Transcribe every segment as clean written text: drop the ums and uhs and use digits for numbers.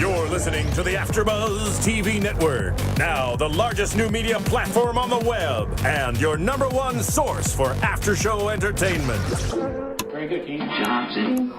You're listening to the AfterBuzz TV Network, now the largest new media platform on the web, and your #1 source for after-show entertainment. Very good, Keith. Johnson.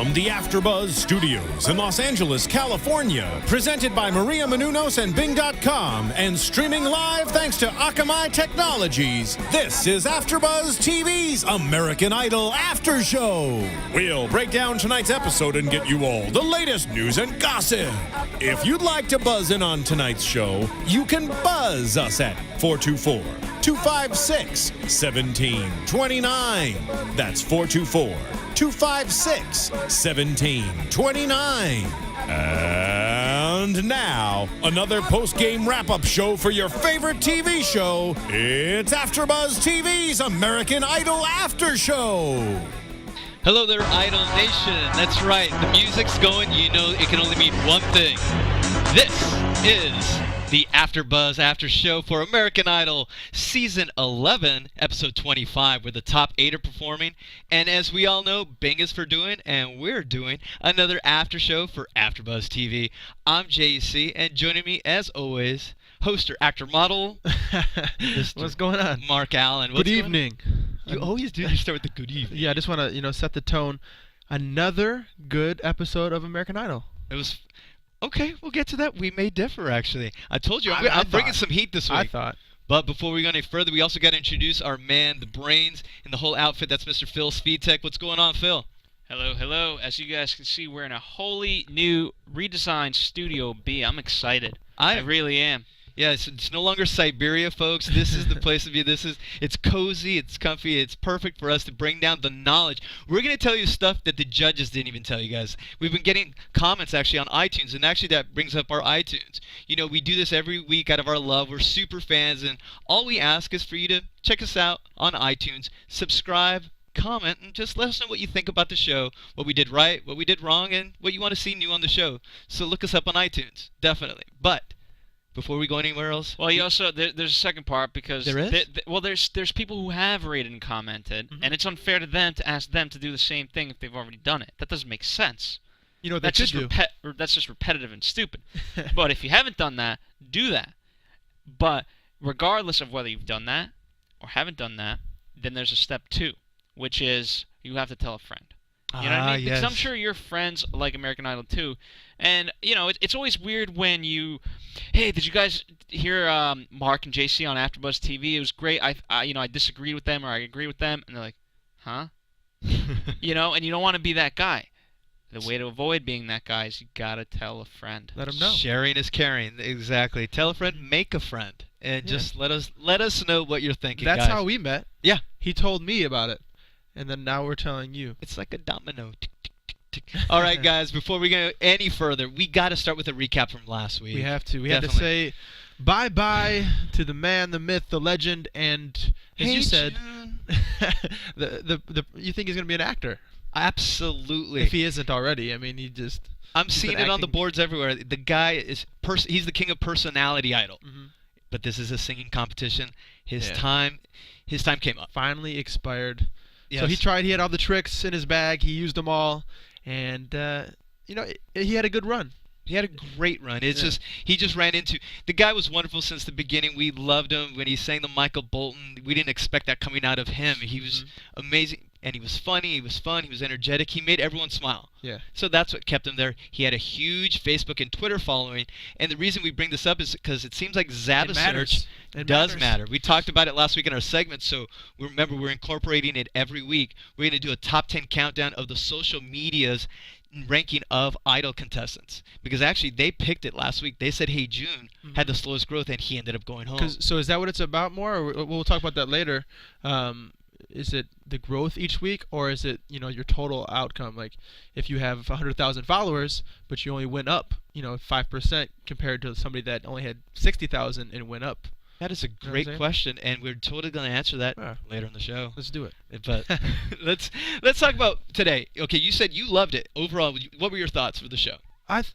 From the AfterBuzz Studios in Los Angeles, California, presented by Maria Menounos and Bing.com, and streaming live thanks to Akamai Technologies, this is AfterBuzz TV's American Idol After Show. We'll break down tonight's episode and get you all the latest news and gossip. If you'd like to buzz in on tonight's show, you can buzz us at 424-256-1729. That's 424-256-1729. And now, another post-game wrap-up show for your favorite TV show. It's AfterBuzz TV's American Idol After Show. Hello there, Idol Nation. That's right. The music's going. You know it can only mean one thing. This is the AfterBuzz After Show for American Idol Season 11, Episode 25, where the top 8 are performing. And as we all know, Bing is for doing, and we're doing another After Show for AfterBuzz TV. I'm JC, and joining me, as always, hoster, actor, model, What's going on? Mark Allen. Good evening. You always do. You start with the good evening. Yeah, I just want to, set the tone. Another good episode of American Idol. It was... Okay, we'll get to that. We may differ, actually. I told you, I'm bringing some heat this week. I thought. But before we go any further, we also got to introduce our man, the brains, in the whole outfit. That's Mr. Phil Speedtech. What's going on, Phil? Hello, hello. As you guys can see, we're in a wholly new, redesigned Studio B. I'm excited. I really am. Yeah, it's no longer Siberia, folks. This is the place to be. It's cozy, it's comfy, it's perfect for us to bring down the knowledge. We're going to tell you stuff that the judges didn't even tell you guys. We've been getting comments, actually, on iTunes, and actually that brings up our iTunes. You know, we do this every week out of our love. We're super fans, and all we ask is for you to check us out on iTunes, subscribe, comment, and just let us know what you think about the show, what we did right, what we did wrong, and what you want to see new on the show. So look us up on iTunes, definitely. But before we go anywhere else? Well, you also there's a second part because there is. There's people who have rated and commented, and it's unfair to them to ask them to do the same thing if they've already done it. That doesn't make sense. You know what that's they just could do. That's just repetitive and stupid. But if you haven't done that, do that. But regardless of whether you've done that or haven't done that, then there's a step 2, which is you have to tell a friend. You know what I mean? Yes. Because I'm sure your friends like American Idol too. And, it's always weird when you, hey, did you guys hear Mark and JC on AfterBuzz TV? It was great. I disagreed with them or I agree with them. And they're like, huh? And you don't want to be that guy. The way to avoid being that guy is you got to tell a friend. Let them know. Sharing is caring. Exactly. Tell a friend, make a friend. And just let us know what you're thinking, That's guys. how we met. Yeah. He told me about it. And then now we're telling you. It's like a domino. Tick, tick, tick, tick. All right, guys, before we go any further, we got to start with a recap from last week. We have to. We had to say bye-bye to the man, the myth, the legend, and as you said, you think he's going to be an actor. Absolutely. If he isn't already. I mean, I'm seeing it on the boards everywhere. The guy is he's the king of personality idol. Mm-hmm. But this is a singing competition. His time came up. Finally expired. Yes. So he tried. He had all the tricks in his bag. He used them all, and he had a good run. He had a great run. It's he just ran into the guy was wonderful since the beginning. We loved him when he sang the Michael Bolton. We didn't expect that coming out of him. He was amazing, and he was funny. He was fun. He was energetic. He made everyone smile. Yeah. So that's what kept him there. He had a huge Facebook and Twitter following, and the reason we bring this up is because it seems like Zaba search does matter. We talked about it last week in our segment, so remember we're incorporating it every week. We're going to do a top 10 countdown of the social media's ranking of Idol contestants, because actually they picked it last week. They said Hey June had the slowest growth, and he ended up going home. So is that what it's about more? Or we'll talk about that later. Is it the growth each week, or is it your total outcome? Like if you have 100,000 followers, but you only went up 5% compared to somebody that only had 60,000 and went up. That is a great question, and we're totally going to answer that later in the show. Let's do it. But let's talk about today. Okay, you said you loved it. Overall, what were your thoughts for the show?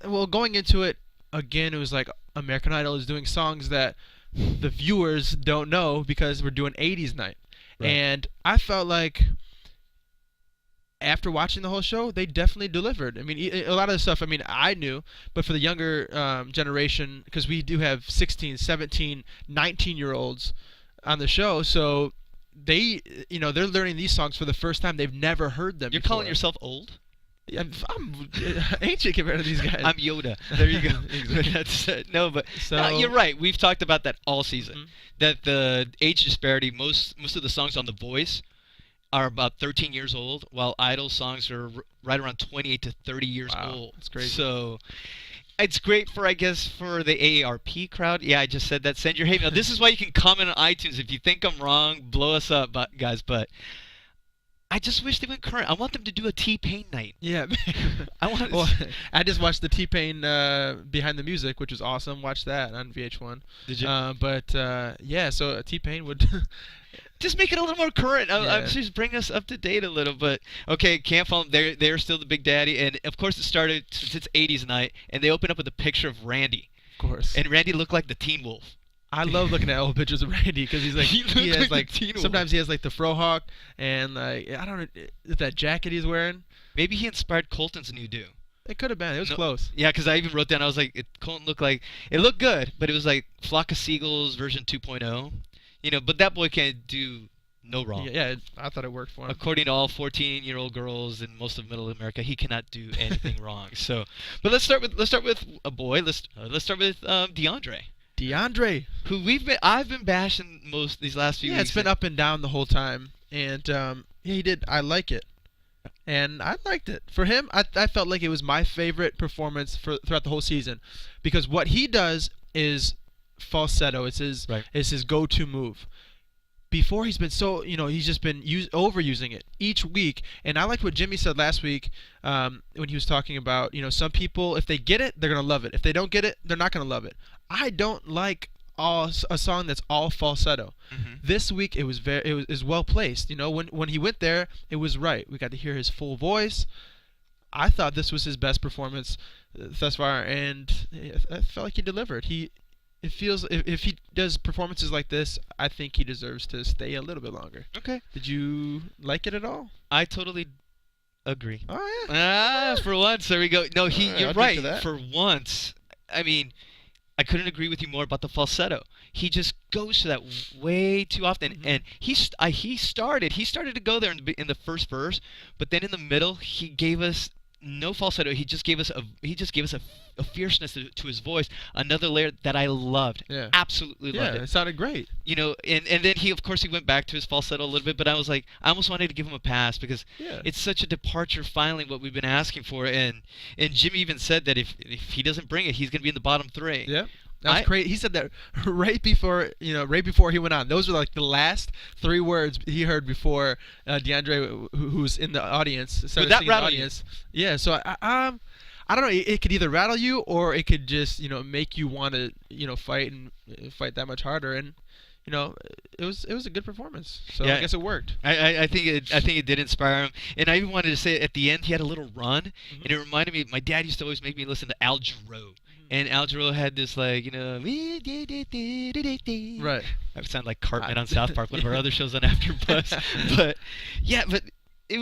Well, going into it, again, it was like American Idol is doing songs that the viewers don't know because we're doing 80s night. Right. And I felt like after watching the whole show, they definitely delivered. I mean, a lot of the stuff, I mean, I knew, but for the younger generation, because we do have 16, 17, 19-year-olds on the show, so they, they're learning these songs for the first time. They've never heard them You're before. calling yourself old? I'm ancient compared to these guys. I'm Yoda. There you go. Exactly. That's, no, but So- you're right. We've talked about that all season. Mhm. That the age disparity, most of the songs on The Voice are about 13 years old, while Idol songs are right around 28 to 30 years Wow, old. that's crazy. So it's great for, I guess, for the AARP crowd. Yeah, I just said that. Send your hate mail. This is why you can comment on iTunes. If you think I'm wrong, blow us up, guys. But I just wish they went current. I want them to do a T-Pain night. Yeah. I want. Well, I just watched the T-Pain Behind the Music, which was awesome. Watched that on VH1. Did you? Yeah, so T-Pain would... Just make it a little more current. Yeah. Just bring us up to date a little. But okay, Can't Fall. They're still the Big Daddy, and of course it started since it's 80s night, and they open up with a picture of Randy, Of course. and Randy looked like the Teen Wolf. I love looking at old pictures of Randy because he's like He he looked has like like the Teen Wolf. sometimes he has like the frohawk and like I don't know that jacket he's wearing. Maybe he inspired Colton's new do. It could have been. It was No- close. Yeah, because I even wrote down. I was like, Colton looked like it looked good, but it was like Flock of Seagulls version 2.0. But that boy can't do no wrong. Yeah, I thought it worked for him. According to all 14-year-old girls in most of Middle America, he cannot do anything wrong. So, but let's start with a boy. Let's start with DeAndre, DeAndre. who I've been bashing most these last few Yeah, weeks. it's been up and down the whole time, and yeah, he did. I like it, and I liked it for him. I felt like it was my favorite performance throughout the whole season, because what he does is falsetto. It's his Right. it's his go-to move. Before he's been so he's just been overusing it each week, and I liked what Jimmy said last week when he was talking about some people, if they get it, they're gonna love it. If they don't get it, they're not gonna love it. I don't like a song that's all falsetto. Mhm. This week it was well placed. When he went there, it was right. We got to hear his full voice. I thought this was his best performance thus far, and I felt like he delivered. It feels if he does performances like this, I think he deserves to stay a little bit longer. Okay. Did you like it at all? I totally agree. Oh yeah. For once, there we go. No, All right, you're I'll drink right. to that. For once, I mean, I couldn't agree with you more about the falsetto. He just goes to that way too often, Mhm. and he started to go there in the first verse, but then in the middle he gave us no falsetto. He just gave us a fierceness to his voice, another layer that I loved. Yeah. Absolutely Yeah, loved it it. sounded great. And then he went back to his falsetto a little bit, but I was like, I almost wanted to give him a pass because Yeah. it's such a departure finally what we've been asking for, and Jimmy even said that if he doesn't bring it, he's going to be in the bottom three. Yeah. That was I- crazy. He said that right before he went on. Those were like the last 3 words he heard before DeAndre, who's in the audience, started that singing in the rattle you? audience. Yeah. So I don't know. It could either rattle you or it could just make you want to fight and fight that much harder. And it was a good performance. So Yeah. I guess it worked. I think it did inspire him, and I even wanted to say at the end he had a little run, and it reminded me. My dad used to always make me listen to Al Jarreau, and Al Jarreau had this like Right. I sound like Cartman on South Park, one of our other shows on AfterBuzz. But it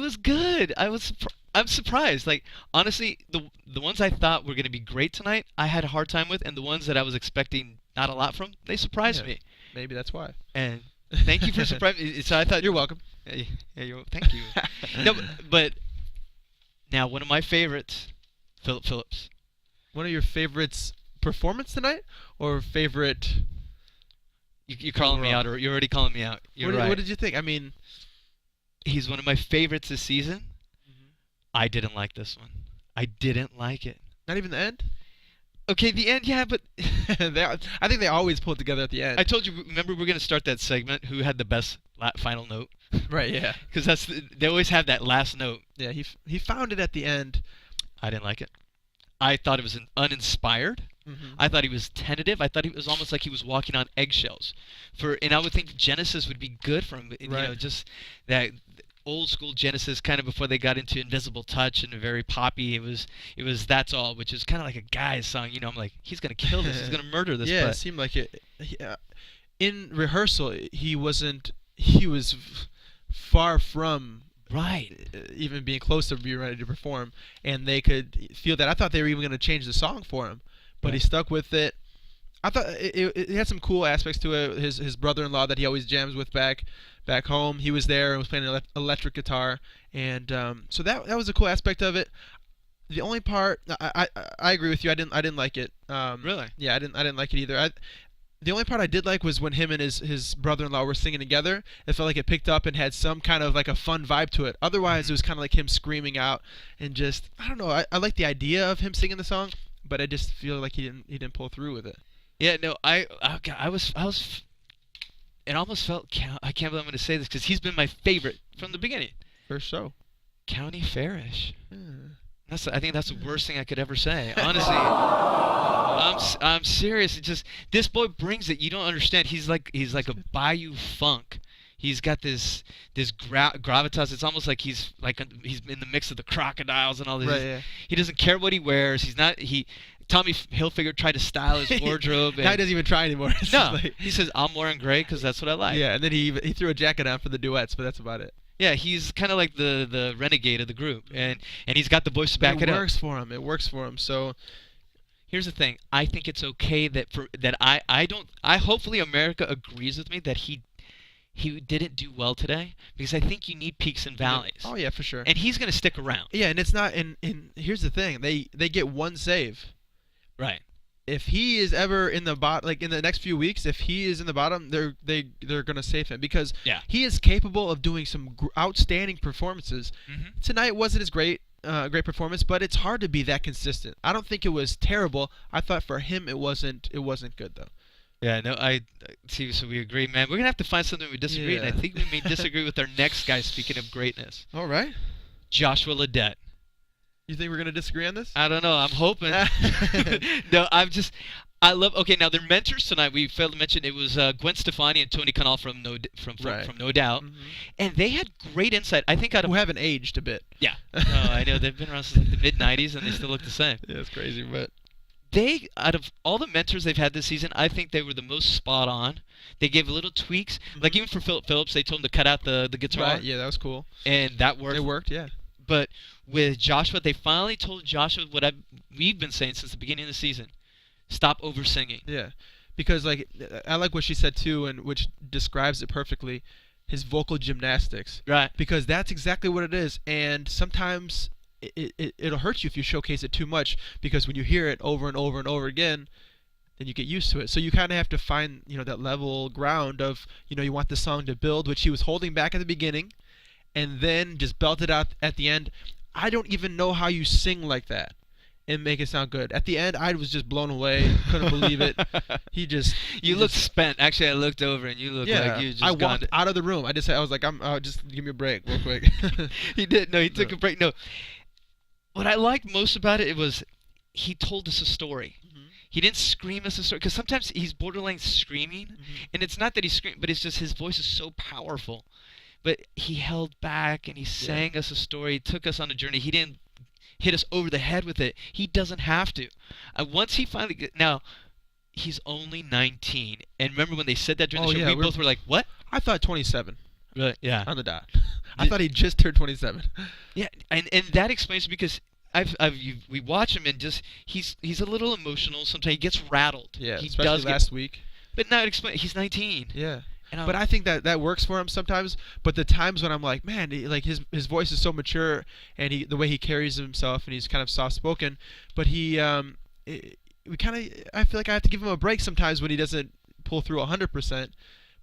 was good. I'm surprised. Like honestly, the ones I thought were going to be great tonight, I had a hard time with, and the ones that I was expecting not a lot from, they surprised Yeah. me. Maybe that's why. And thank you for surprising. So I thought You're welcome. Thank you. No, but now one of my favorites, Philip Phillips. One of your favorites performance tonight or favorite? You're calling me out, or you're already calling me out. You're right. What did you think? I mean, He's one of my favorites this season. I didn't like this one. I didn't like it. not even the end. Okay, the end, yeah, but I think they always pull it together at the end. I told you. Remember, we're gonna start that segment. Who had the best final note? Right. Yeah. Because they always have that last note. Yeah. He found it at the end. I didn't like it. I thought it was uninspired. I thought he was tentative. I thought it was almost like he was walking on eggshells. And I would think Genesis would be good for him. Right. Just that old school Genesis, kind of before they got into Invisible Touch and very poppy. It was That's All, which is kind of like a guy's song. I'm like, he's gonna kill this. He's gonna murder this. Yeah, but it seemed like it. In rehearsal, he wasn't. He was far from right. even being close to being ready to perform, and they could feel that. I thought they were even going to change the song for him, but he stuck with it. I thought it had some cool aspects to it. His brother-in-law that he always jams with back home, he was there and was playing an electric guitar, and so that was a cool aspect of it. The only part I agree with you. I didn't like it. Really? Yeah, I didn't like it either. The only part I did like was when him and his brother-in-law were singing together. It felt like it picked up and had some kind of like a fun vibe to it. Otherwise, it was kind of like him screaming out and just, I don't know. I like the idea of him singing the song, but I just feel like he didn't pull through with it. Yeah, no, I was. It almost felt. I can't believe I'm going to say this because he's been my favorite from the beginning. First show. County Fairish. Yeah. I think that's the worst thing I could ever say. Honestly, I'm serious. It's just this boy brings it. You don't understand. He's like a Bayou Funk. He's got this gravitas. It's almost like he's in the mix of the Crocodiles and all this. Right, yeah. He doesn't care what he wears. Tommy Hilfiger tried to style his wardrobe. Now he doesn't even try anymore. No, he says I'm wearing gray because that's what I like. Yeah, and then he threw a jacket on for the duets, but that's about it. Yeah, he's kind of like the renegade of the group, and he's got the voice to back it up. It works for him. It works for him. So here's the thing. I think it's okay that I hopefully America agrees with me that he didn't do well today, because I think you need peaks and valleys. Oh yeah, for sure. And he's going to stick around. Yeah, and it's not. And here's the thing. They get one save. Right. If he is ever in the bottom, like in the next few weeks, if he is in the bottom, they're gonna save him, because he is capable of doing some outstanding performances. Mm-hmm. Tonight wasn't as great performance, but it's hard to be that consistent. I don't think it was terrible. I thought for him it wasn't good though. Yeah, no, I see. So we agree, man. We're gonna have to find something we disagree, and I think we may disagree with our next guy. Speaking of greatness, all right, Joshua Ledet. You think we're going to disagree on this? I don't know. I'm hoping. No, okay, now their mentors tonight, we failed to mention, it was Gwen Stefani and Tony Kanal from No Doubt. Mm-hmm. And they had great insight. I think who haven't aged a bit. Yeah. No, I know. They've been around since like the mid-'90s, and they still look the same. Yeah, it's crazy, but out of all the mentors they've had this season, I think they were the most spot on. They gave little tweaks. Mm-hmm. Like even for Philip Phillips, they told him to cut out the guitar. Right, yeah, that was cool. And that worked. It worked, yeah. But with Joshua, they finally told Joshua what we've been saying since the beginning of the season. Stop over-singing. Yeah, because I like what she said too, and which describes it perfectly, his vocal gymnastics. Right. Because that's exactly what it is, and sometimes it'll hurt you if you showcase it too much, because when you hear it over and over and over again, then you get used to it. So you kind of have to find that level ground of you want the song to build, which he was holding back at the beginning, and then just belt it out at the end. I don't even know how you sing like that and make it sound good. At the end, I was just blown away. Couldn't believe it. You looked spent. Actually, I looked over and you looked like you just I walked out of the room. I was like, just give me a break real quick. He did. No, he took a break. No. What I liked most about it was he told us a story. Mm-hmm. He didn't scream us a story, because sometimes he's borderline screaming, mm-hmm. and it's not that he's screaming, but it's just his voice is so powerful. But he held back and he sang us a story. He took us on a journey. He didn't hit us over the head with it. He doesn't have to. Once he finally now, he's only 19. And remember when they said that during the show, we both were like, "What?" I thought 27. Really? Yeah. On the dot. I thought he just turned 27. Yeah, and that explains, because we watch him and just he's a little emotional. Sometimes he gets rattled. Yeah, he especially last week. But now it explains. He's 19. Yeah. But I think that works for him sometimes. But the times when I'm like, man, his voice is so mature, and the way he carries himself, and he's kind of soft spoken. But I feel like I have to give him a break sometimes when he doesn't pull through 100%.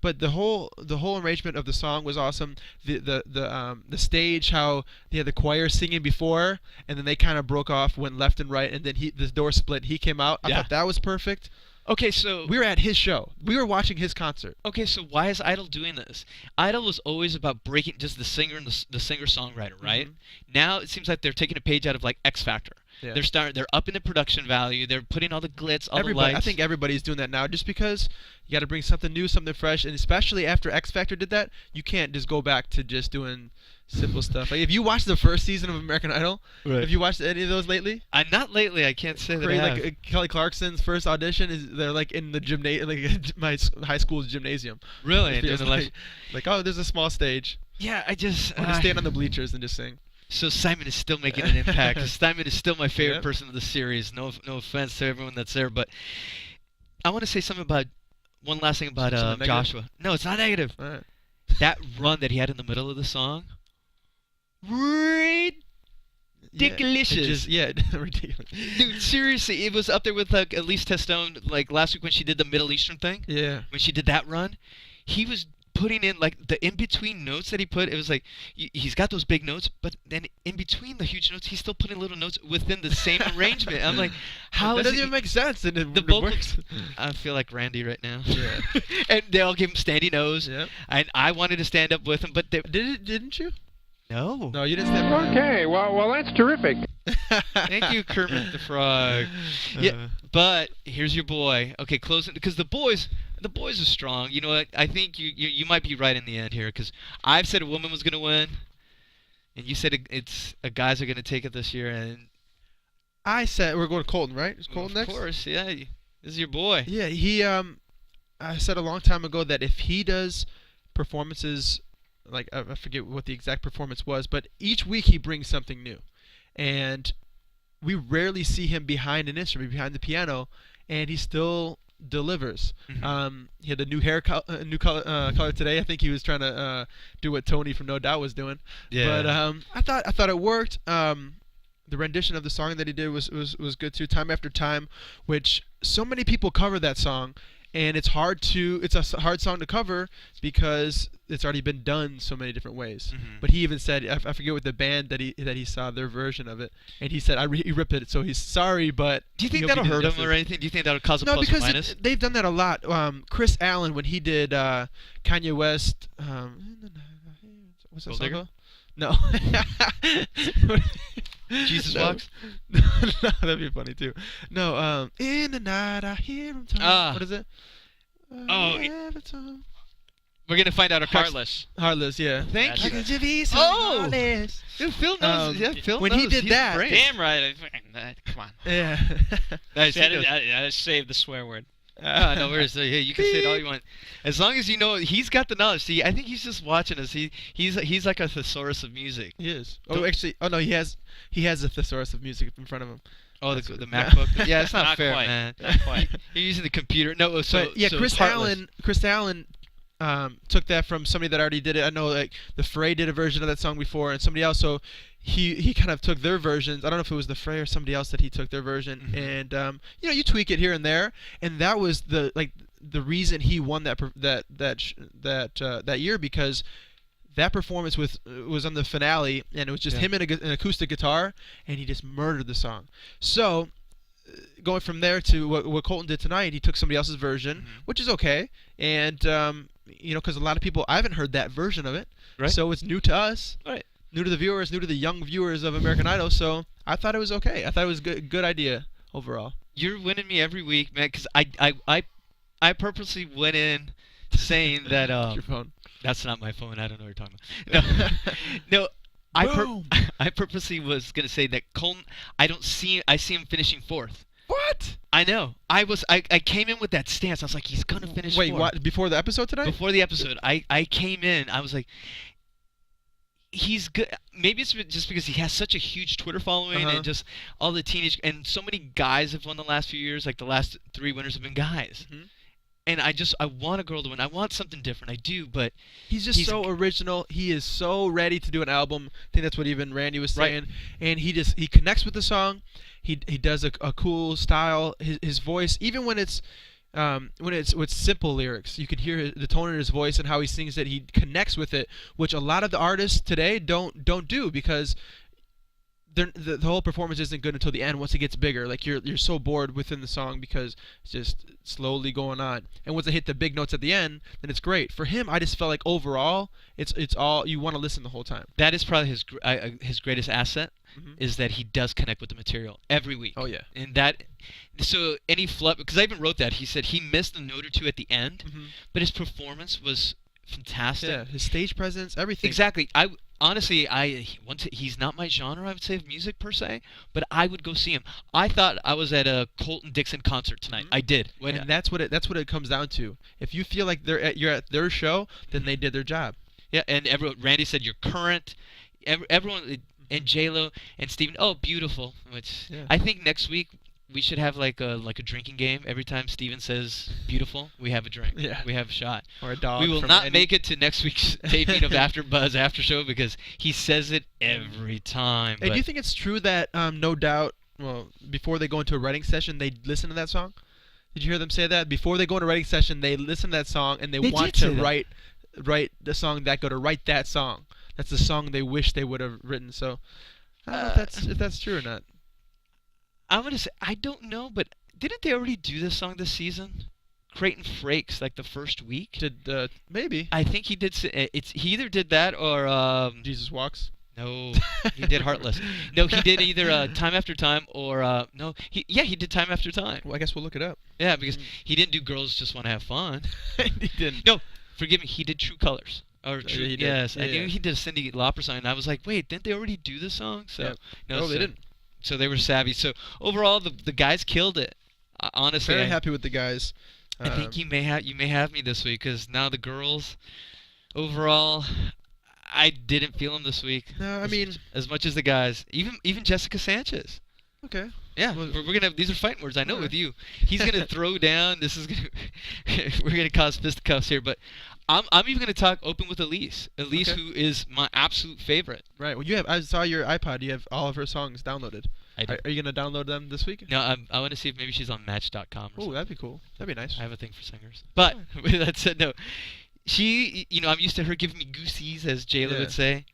But the whole arrangement of the song was awesome. The stage, how they had the choir singing before, and then they kind of broke off, went left and right, and then the door split. He came out. I thought that was perfect. Okay, so we were at his show. We were watching his concert. Okay, so why is Idol doing this? Idol was always about breaking just the singer and the singer-songwriter, right? Mm-hmm. Now it seems like they're taking a page out of like X Factor. Yeah. They're upping the production value. They're putting all the glitz, all the lights. I think everybody's doing that now, just because you got to bring something new, something fresh, and especially after X Factor did that, you can't just go back to just doing simple stuff. Like if you watched the first season of American Idol, have you watched any of those lately? Not lately. I can't say that I have. Like Kelly Clarkson's first audition they're like in the like my high school's gymnasium. Really? It feels like oh, there's a small stage. Yeah, I just stand on the bleachers and just sing. So Simon is still making an impact. Simon is still my favorite person of the series. No offense to everyone that's there, but I want to say something about one last thing about Joshua. No, it's not negative. All right. That run that he had in the middle of the song, ridiculous. Ridiculous. Dude, seriously, it was up there with like Elise Testone, like last week when she did the Middle Eastern thing. Yeah. When she did that run, he was putting in like the in-between notes that he put. It was like he's got those big notes, but then in between the huge notes, he's still putting little notes within the same arrangement. I'm like, how that doesn't even make sense? And the vocals. I feel like Randy right now. Yeah. And they all give him standing O's. Yep. And I wanted to stand up with him, but didn't you? No. No, you didn't stand up. Okay, well, that's terrific. Thank you, Kermit the Frog. Yeah, but here's your boy. Okay, closing because the boys are strong. You know what? I think you might be right in the end here because I've said a woman was going to win, and you said it's guys are going to take it this year, and I said we're going to Colton, right? Is Colton next? Of course, yeah. This is your boy. Yeah, he. I said a long time ago that if he does performances, like I forget what the exact performance was, but each week he brings something new, and we rarely see him behind an instrument, behind the piano, and he still delivers. Mm-hmm. He had a new color today. I think he was trying to do what Tony from No Doubt was doing. Yeah. But I thought it worked. The rendition of the song that he did was good too. Time After Time, which so many people cover that song, and it's a hard song to cover because it's already been done so many different ways. Mm-hmm. But he even said, I forget what the band that he saw their version of it, and he said he ripped it, so he's sorry, but do you think that'll hurt him or anything? Do you think that'll cause a plus or minus? No, because they've done that a lot. Chris Allen, when he did Kanye West, what's that song called? No. Jesus Walks? No, that'd be funny too. No, in the night I hear him talk. What is it? We're going to find out. Heartless, yeah. Thank you. Oh! Dude, Phil knows. Yeah, Phil when knows. he did He's that. great. Damn right. Come on. Yeah. Nice. I saved the swear word. No worries. Hey, you can say it all you want, as long as you know he's got the knowledge. See, I think he's just watching us. He's like a thesaurus of music. He is. Oh, actually, no, he has a thesaurus of music in front of him. Oh, the MacBook. Yeah, it's not fair, quite. man. Not quite. You're using the computer. No, so but, yeah, so Chris Allen took that from somebody that already did it. I know, like the Fray did a version of that song before, and somebody else. So he kind of took their versions. I don't know if it was the Fray or somebody else that he took their version, and you tweak it here and there, and that was the reason he won that year, because that performance was on the finale, and it was just him and an acoustic guitar, and he just murdered the song. So going from there to what Colton did tonight, he took somebody else's version, which is okay, and because a lot of people, I haven't heard that version of it, right? So it's new to us, right? New to the viewers, new to the young viewers of American Idol. So I thought it was okay. I thought it was good idea overall. You're winning me every week, man, because I purposely went in saying that Your phone. That's not my phone. I don't know what you're talking about. No, I purposely was gonna say that Colton. I see him finishing fourth. What? I know. I came in with that stance. I was like, he's gonna finish. Wait, fourth. what? Before the episode tonight? Before the episode, I came in. I was like, he's good. Maybe it's just because he has such a huge Twitter following and just all the teenage and so many guys have won the last few years. Like the last 3 winners have been guys. Mm-hmm. And I want a girl to win. I want something different. I do, but he's so original. He is so ready to do an album. I think that's what even Randy was saying. Right. And he connects with the song. He does a cool style. His voice, even when it's with simple lyrics, you can hear the tone in his voice and how he sings it. He connects with it, which a lot of the artists today don't do, because the whole performance isn't good until the end. Once it gets bigger, like you're so bored within the song because it's just slowly going on. And once they hit the big notes at the end, then it's great. For him, I just felt like overall, it's all you want to listen the whole time. That is probably his greatest asset, Mhm. is that he does connect with the material every week. Oh yeah. And that, so any flub, because I even wrote that, he said he missed a note or two at the end, Mhm. but his performance was fantastic. Yeah, his stage presence, everything. Exactly. Honestly, he's not my genre, I would say, of music per se, but I would go see him. I thought I was at a Colton Dixon concert tonight. Mhm. I did. And that's what it comes down to. If you feel like you're at their show, then they did their job. Yeah, and Randy said you're current. Everyone, and J-Lo and Steven, oh, beautiful. Which Yeah. I think next week we should have like a drinking game. Every time Steven says beautiful, we have a drink. Yeah. We have a shot. Or a dog. We will from not Randy. make it to next week's taping of AfterBuzz After Show because he says it every time. Hey, but do you think it's true that No Doubt, well, before they go into a writing session, they listen to that song? Did you hear them say that? Before they go into a writing session, they listen to that song and they want did say to that. write the song to write that song. That's the song they wish they would have written. So I don't know if that's true or not. I'm gonna say I don't know, but didn't they already do this song this season? Creighton Frakes, like the first week. Did maybe I think he did. He either did that or Jesus Walks? no, he did Heartless. No, he did either Time After Time or no. He did Time After Time. Well, I guess we'll look it up. Yeah, because he didn't do Girls Just Want to Have Fun. He didn't. No, forgive me. He did True Colors. Or True, he did. yes, Yeah, I knew yeah. he did a Cyndi Lauper song, and I was like, wait, didn't they already do this song? So Yeah. no, No, they so- didn't. So they were savvy. So overall, the guys killed it. Honestly, Very happy with the guys. I think you may have me this week because now the girls, overall, I didn't feel them this week. No, I mean, as much as the guys, even Jessica Sanchez. okay. Yeah, Well, we're gonna. These are fighting words. I know alright. with you. He's gonna throw down. This is gonna. We're gonna cause fisticuffs here, but I'm even gonna talk open with Elise. Elise, Okay. who is my absolute favorite. Right. Well, I saw your iPod. You have all of her songs downloaded. I do. Are you gonna download them this week? No, I want to see if maybe she's on Match.com. Or Oh, something. that'd be cool. That'd be nice. I have a thing for singers. But with that said, no. She, I'm used to her giving me goosies, as J-Lo Yeah. would say.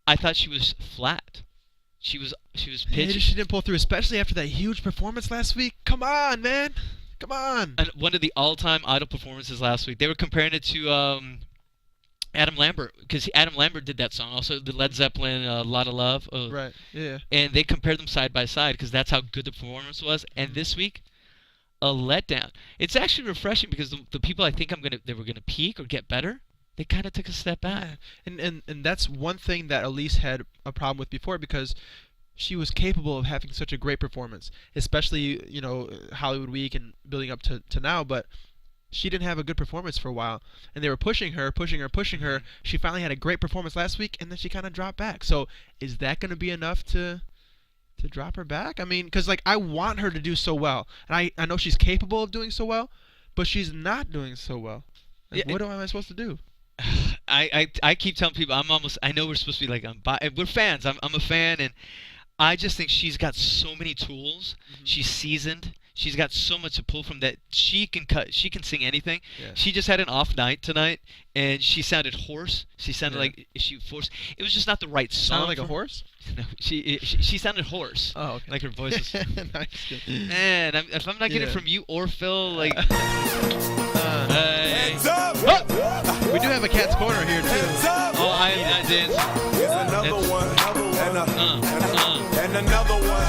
I thought she was flat. She was Maybe pitchy. she didn't pull through, especially after that huge performance last week. Come on, man. Come on. And one of the all-time Idol performances last week. They were comparing it to Adam Lambert, because Adam Lambert did that song. Also, the Led Zeppelin, "Lot of Love." Right. Yeah. And they compared them side by side because that's how good the performance was. And this week, a letdown. It's actually refreshing because the people I think they were gonna peak or get better, they kind of took a step back. And that's one thing that Elise had a problem with before because she was capable of having such a great performance, especially Hollywood Week and building up to now. But she didn't have a good performance for a while, and they were pushing her. She finally had a great performance last week, and then she kind of dropped back. So is that going to be enough to drop her back? I mean, because I want her to do so well, and I know she's capable of doing so well, but she's not doing so well. Like, Yeah, what am I supposed to do? I keep telling people I know we're supposed to be like we're fans. I'm a fan, and I just think she's got so many tools. She's seasoned. She's got so much to pull from that. She can sing anything. Yeah. She just had an off night tonight, and she sounded hoarse. She sounded Yeah. like she forced. It was just not the right song. Sound like a for- horse? No, she sounded hoarse. Oh, okay. Like her voice was. Nice. Man, if I'm not getting it Yeah. from you or Phil, like. hey. We do have a cat's corner here too. Oh, I dance. Here's another It's- one. And uh. another one.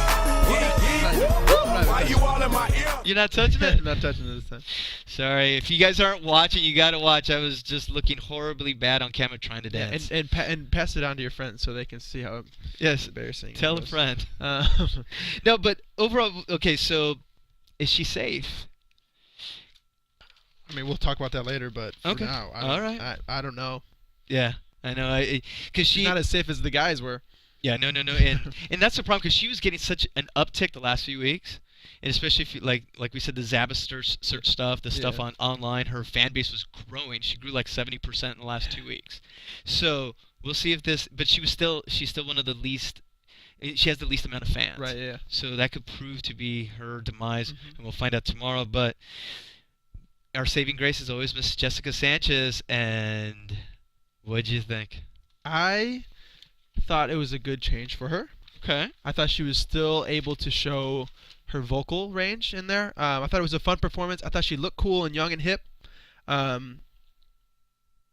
Why you all in my ear? You're not touching it? I'm not touching it this time. Sorry, if you guys aren't watching, you gotta watch. I was just looking horribly bad on camera trying to dance. And pass it on to your friends so they can see how Yes, embarrassing. tell it a was. friend. Uh, No, but overall, okay. So, is she safe? I mean, we'll talk about that later, but for Okay. now, All right. I don't know. Yeah, I know. Because She's she. not as safe as the guys were. Yeah, no, and that's the problem because she was getting such an uptick the last few weeks, and especially if you, like we said, the Zabbis search stuff, the stuff Yeah. online. Her fan base was growing. She grew like 70% in the last 2 weeks. So we'll see if this. But she's still one of the least. She has the least amount of fans. Right. Yeah. So that could prove to be her demise, and we'll find out tomorrow. But our saving grace is always Miss Jessica Sanchez. And what'd you think? I thought it was a good change for her. Okay. I thought she was still able to show her vocal range in there. I thought it was a fun performance. I thought she looked cool and young and hip.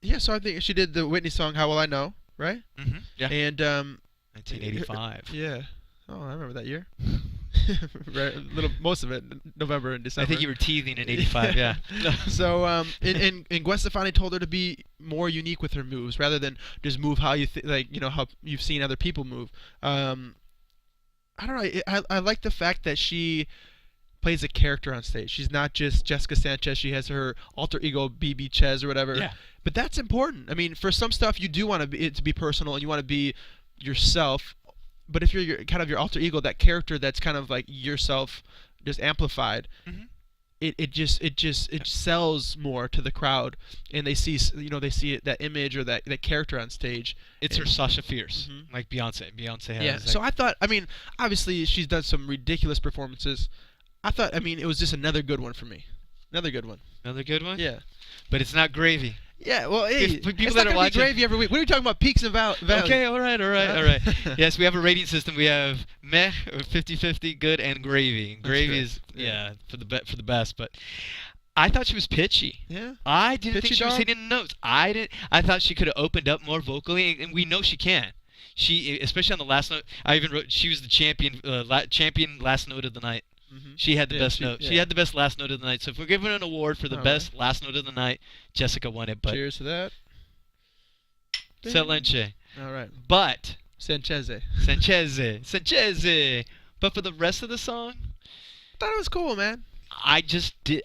Yeah, so I think she did the Whitney song "How Will I Know," right? Mm-hmm. Yeah. And 1985. yeah. Oh, I remember that year. Right, most of it, November and December. I think you were teething in '85. Yeah. So, and Gwen Stefani told her to be more unique with her moves rather than just move how you how you've seen other people move. I don't know. I like the fact that she plays a character on stage. She's not just Jessica Sanchez. She has her alter ego, BB Chez or whatever. Yeah. But that's important. I mean, for some stuff, you do want it to be personal and you want to be yourself. But if you're kind of your alter ego, that character that's kind of like yourself, just amplified, it sells more to the crowd, and they see that image or that character on stage. It's her Sasha Fierce, like Beyonce. Beyonce has. Yeah. So I thought, obviously she's done some ridiculous performances. I thought, it was just another good one for me. Another good one. Another good one. Yeah. But it's not gravy. Yeah, well, hey, If people it's that not are gonna be watching- gravy every week. What are you talking about? Peaks and valleys. Okay, all right. Yes, we have a rating system. We have meh, or 50-50, good, and gravy. Gravy right. is for the best. But I thought she was pitchy. Yeah. I didn't Pitchy think she was dog? hitting the notes. I thought she could have opened up more vocally, and we know she can. She, especially on the last note. I even wrote she was the champion last note of the night. She had the best note. She had the best last note of the night. So if we're giving an award for the best last note of the night, Jessica won it. But Cheers to that. Excelente. All right. But Sanchez. Sanchez. But for the rest of the song, I thought it was cool, man. I just did.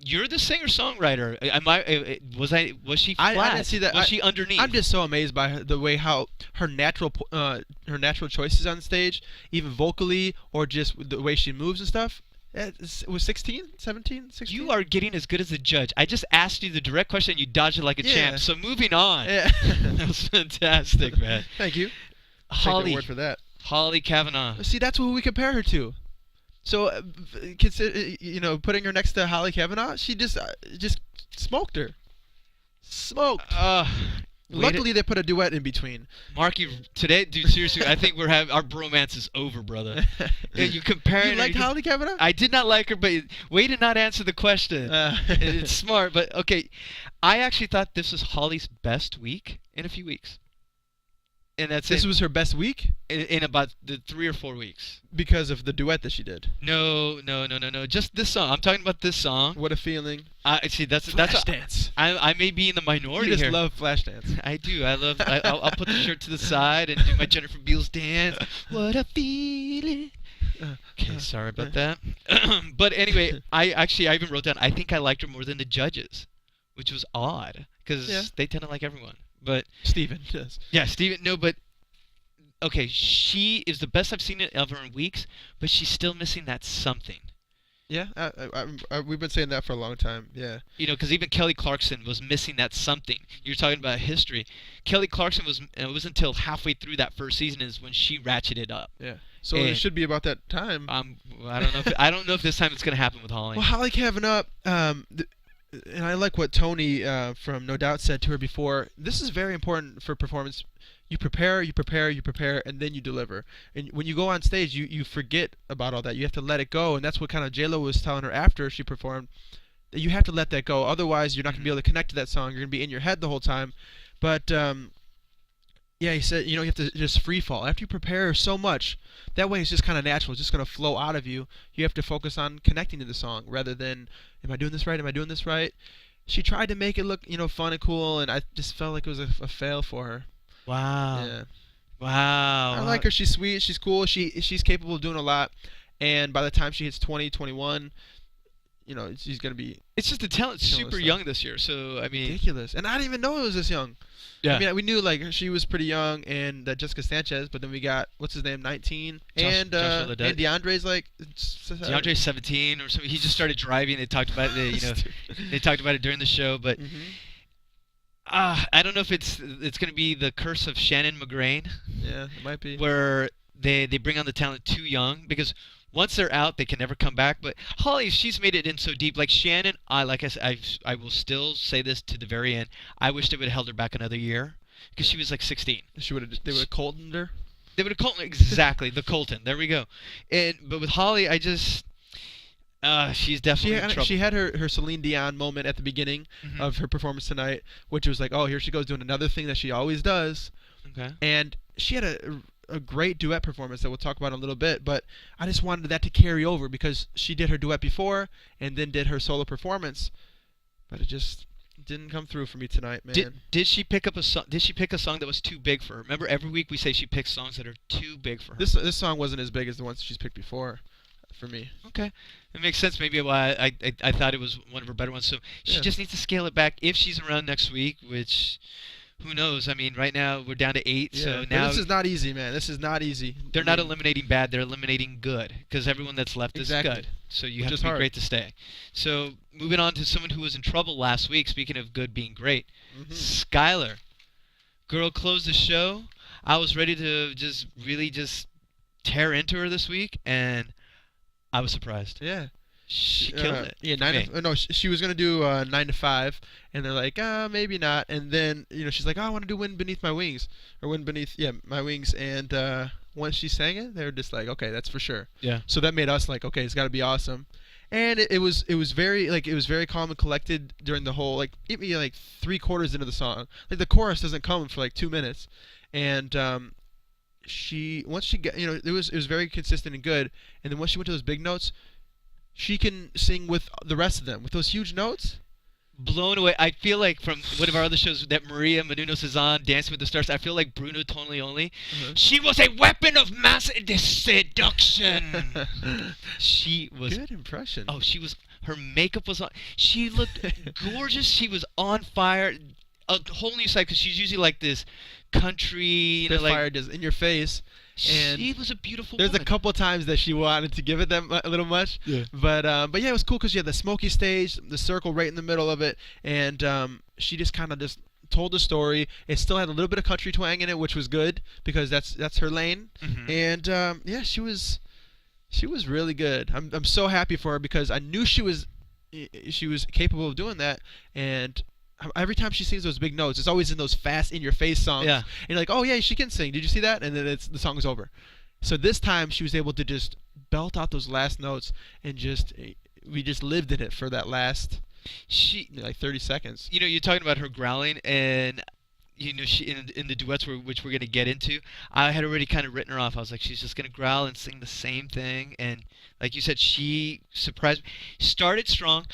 You're the singer-songwriter. Was she flat? I didn't see that. Was she underneath? I'm just so amazed by the way how her natural choices on stage, even vocally or just the way she moves and stuff. It was 16, 17, 16? You are getting as good as a judge. I just asked you the direct question. You dodged it like a champ. So moving on. Yeah. That was fantastic, man. Thank you. Holly. Take the word for that. Holly Kavanaugh. See, that's who we compare her to. So, consider, putting her next to Holly Kavanaugh, she just smoked her. Smoked. Luckily, they put a duet in between. Marky, today, dude, seriously, I think our bromance is over, brother. You comparing You liked her, Holly Kavanaugh? I did not like her, but way to not answer the question. It's smart, but okay. I actually thought this was Holly's best week in a few weeks. And This was her best week? In about the 3 or 4 weeks. Because of the duet that she did. No. Just this song. I'm talking about this song. What a feeling. See, that's Flashdance. I may be in the minority You just here. love Flashdance. I do. I'll put the shirt to the side and do my Jennifer Beals dance. What a feeling. Okay, sorry about that. But anyway, I even wrote down, I think I liked her more than the judges, which was odd because they tend to like everyone. But Steven does. Yeah, Steven. No, but okay, she is the best I've seen it ever in weeks, but she's still missing that something. Yeah, we've been saying that for a long time. Yeah. Because even Kelly Clarkson was missing that something. You're talking about history. Kelly Clarkson it was until halfway through that first season is when she ratcheted up. Yeah. So it should be about that time. I don't know if this time it's gonna happen with Holly. Well, Holly Kavanaugh, and I like what Tony from No Doubt said to her before. This is very important for performance. You prepare, and then you deliver. And when you go on stage, you forget about all that. You have to let it go, and that's what kind of J-Lo was telling her after she performed. That you have to let that go. Otherwise, you're not going to be able to connect to that song. You're going to be in your head the whole time. But yeah, he said, you have to just free fall. After you prepare so much, that way it's just kind of natural. It's just going to flow out of you. You have to focus on connecting to the song rather than, am I doing this right? Am I doing this right? She tried to make it look, fun and cool, and I just felt like it was a fail for her. Wow. Yeah. Wow. I like her. She's sweet. She's cool. She's capable of doing a lot. And by the time she hits 20, 21, she's going to be... It's just the talent's super young this year, so, I mean... Ridiculous. And I didn't even know it was this young. Yeah. I mean, we knew, she was pretty young, and Jessica Sanchez, but then we got, what's his name, 19? And DeAndre's, DeAndre's 17 or something. He just started driving. They talked about it, they talked about it during the show, but... I don't know if it's going to be the curse of Shannon McGrain. Yeah, it might be. Where they bring on the talent too young, because once they're out, they can never come back. But Holly, she's made it in so deep. Like Shannon, like I said, I will still say this to the very end. I wish they would have held her back another year, because she was like 16. They would have coltoned her. David Colton, exactly, the Colton. There we go. But with Holly, I just she's definitely in trouble. She had her Celine Dion moment at the beginning of her performance tonight, which was like, oh, here she goes doing another thing that she always does. Okay. And she had a great duet performance that we'll talk about in a little bit, but I just wanted that to carry over because she did her duet before and then did her solo performance, but it just didn't come through for me tonight, man. Did she pick up a song? Did she pick a song that was too big for her? Remember, every week we say she picks songs that are too big for her. This song wasn't as big as the ones she's picked before, for me. Okay, it makes sense. Maybe why I thought it was one of her better ones. So she just needs to scale it back if she's around next week, which. Who knows? I mean, right now we're down to 8, so now... This is not easy, man. This is not easy. They're not eliminating bad, they're eliminating good, because everyone that's left is good. So you have to be great to stay. So, moving on to someone who was in trouble last week, speaking of good being great, Skylar. Girl closed the show. I was ready to really tear into her this week, and I was surprised. Yeah. She killed it. Yeah, she was gonna do 9 to 5, and they're like, maybe not. And then she's like, I want to do Wind Beneath My Wings, or Wind Beneath My Wings. And once she sang it, they were just like, okay, that's for sure. Yeah. So that made us like, okay, it's got to be awesome. And it was very calm and collected during the whole maybe 3/4 into the song. Like the chorus doesn't come for like 2 minutes, and once she got it was very consistent and good. And then once she went to those big notes. She can sing with the rest of them, with those huge notes. Blown away. I feel like from one of our other shows that Maria Menounos is on, Dancing with the Stars, I feel like Bruno Tonioli. She was a weapon of mass seduction. She was... Good impression. Oh, she was... Her makeup was on... She looked gorgeous. She was on fire. A whole new side, because she's usually like this country... Fire just in your face. And she was a beautiful There's woman. a couple times that she wanted to give it them a little much. Yeah. But yeah, it was cool because you had the smoky stage, the circle right in the middle of it, and she just kind of just told the story. It still had a little bit of country twang in it, which was good because that's her lane. And yeah, she was really good. I'm so happy for her because I knew she was capable of doing that. And every time she sings those big notes, it's always in those fast, in-your-face songs. Yeah. And you're like, oh, yeah, she can sing. Did you see that? And then the song is over. So this time, she was able to just belt out those last notes and we just lived in it for that last 30 seconds. You're talking about her growling, and she in the duets which we're going to get into, I had already kind of written her off. I was like, she's just going to growl and sing the same thing. And like you said, she surprised me. Started strong.